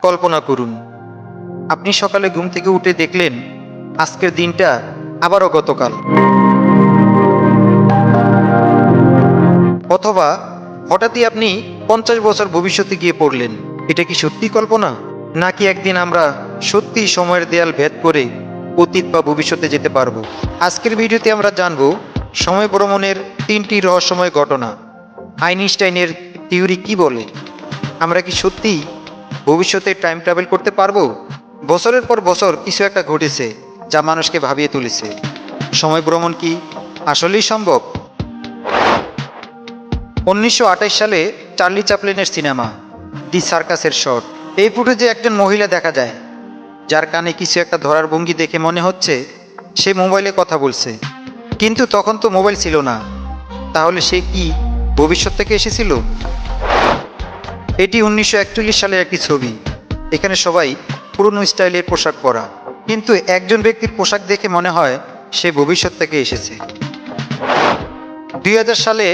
কল্পনা করুন, আপনি সকালে ঘুম থেকে উঠে দেখলেন আজকের দিনটা আবারও গতকাল। অথবা হঠাৎই আপনি 50 বছর ভবিষ্যতে গিয়ে পড়লেন। এটা কি সত্যি কল্পনা, নাকি একদিন আমরা সত্যি সময়ের দেয়াল ভেদ করে অতীত বা ভবিষ্যতে যেতে পারবো? আজকের ভিডিওতে আমরা জানব সময় ভ্রমণের 3টি রহস্যময় ঘটনা। আইনস্টাইনের থিওরি কি বলে? আমরা কি সত্যি ভবিষ্যতে টাইম ট্রাভেল করতে পারবো? বছরের পর বছর কিছু একটা ঘটেছে যা মানুষকে ভাবিয়ে তুলেছে। সময় ভ্রমণ কি আসলেই সম্ভব? 1928 সালে চার্লি চ্যাপলিনের সিনেমা দি সার্কাসের শট। এই ফুটেজে একজন মহিলা দেখা যায় যার কানে কিছু একটা ধরার ভঙ্গি দেখে মনে হচ্ছে সে মোবাইলে কথা বলছে, কিন্তু তখন তো মোবাইল ছিল না। তাহলে সে কি ভবিষ্যৎ থেকে এসেছিল? এটি 1941 সালের একটি ছবি। এখানে সবাই পুরনো স্টাইলের পোশাক পরা, কিন্তু একজন ব্যক্তির পোশাক দেখে মনে হয় সে ভবিষ্যৎ থেকে এসেছে। 2000 সালে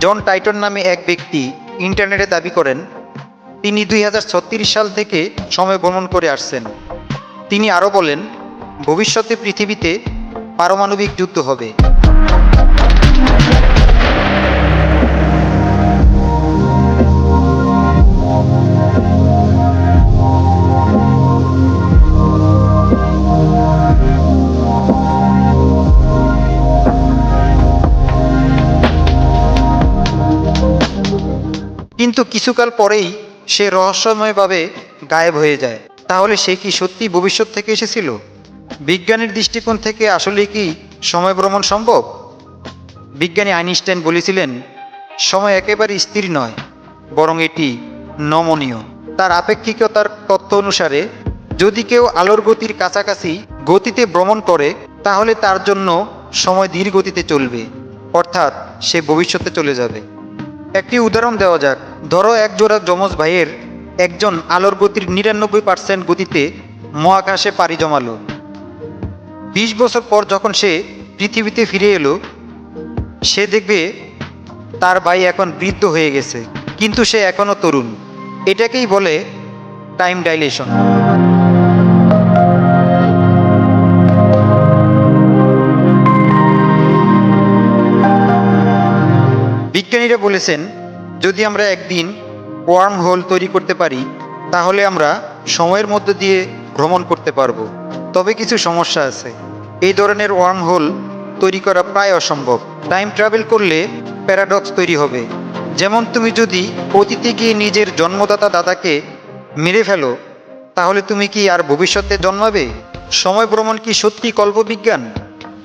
জন টাইটন নামে এক ব্যক্তি ইন্টারনেটে দাবি করেন তিনি 2036 সাল থেকে সময় ভ্রমণ করে আসছেন। তিনি আরও বলেন ভবিষ্যতে পৃথিবীতে পারমাণবিক যুদ্ধ হবে। কিন্তু কিছুকাল পরেই সে রহস্যময়ভাবে গায়েব হয়ে যায়। তাহলে সে কি সত্যি ভবিষ্যৎ থেকে এসেছিল? বিজ্ঞানের দৃষ্টিকোণ থেকে আসলে কি সময় ভ্রমণ সম্ভব? বিজ্ঞানী আইনস্টাইন বলেছিলেন সময় একেবারে স্থির নয়, বরং এটি নমনীয়। তার আপেক্ষিকতার তত্ত্ব অনুসারে যদি কেউ আলোর গতির কাছাকাছি গতিতে ভ্রমণ করে তাহলে তার জন্য সময় ধীর গতিতে চলবে, অর্থাৎ সে ভবিষ্যতে চলে যাবে। একটি উদাহরণ দেওয়া যাক। ধরো এক জোড়া যমজ ভাইয়ের একজন আলোর গতির 99% গতিতে মহাকাশে পাড়ি জমালো। 20 বছর পর যখন সে পৃথিবীতে ফিরে এলো, সে দেখবে তার ভাই এখন বৃদ্ধ হয়ে গেছে, কিন্তু সে এখনো তরুণ। এটাকেই বলে টাইম ডাইলেশন। বিজ্ঞানীরা বলেছেন যদি আমরা একদিন ওয়ার্ম হোল তৈরি করতে পারি তাহলে আমরা সময়ের মধ্যে দিয়ে ভ্রমণ করতে পারবো। তবে কিছু সমস্যা আছে। এই ধরনের ওয়ার্ম হোল তৈরি করা প্রায় অসম্ভব। টাইম ট্রাভেল করলে প্যারাডক্স তৈরি হবে। যেমন তুমি যদি অতীতে গিয়ে নিজের জন্মদাতা দাদাকে মেরে ফেলো, তাহলে তুমি কি আর ভবিষ্যতে জন্মাবে? সময় ভ্রমণ কি সত্যি কল্পবিজ্ঞান,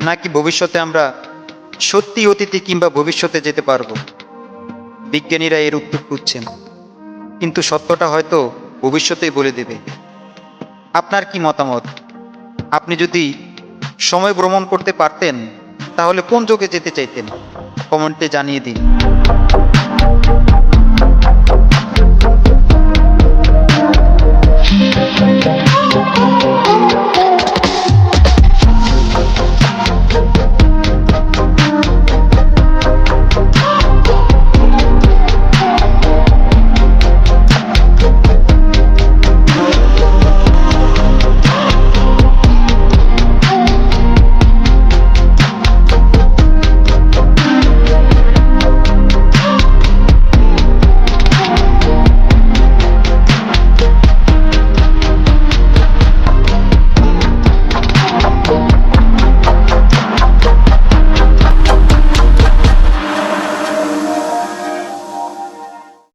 নাকি ভবিষ্যতে আমরা সত্যি অতীতে কিংবা ভবিষ্যতে যেতে পারবো? বিজ্ঞানীরা এর উত্তর খুঁজছেন, কিন্তু সত্যটা হয়তো ভবিষ্যতেই বলে দেবে। আপনার কি মতামত? আপনি যদি সময় ভ্রমণ করতে পারতেন তাহলে কোন যুগে যেতে চাইতেন? কমেন্টে জানিয়ে দিন।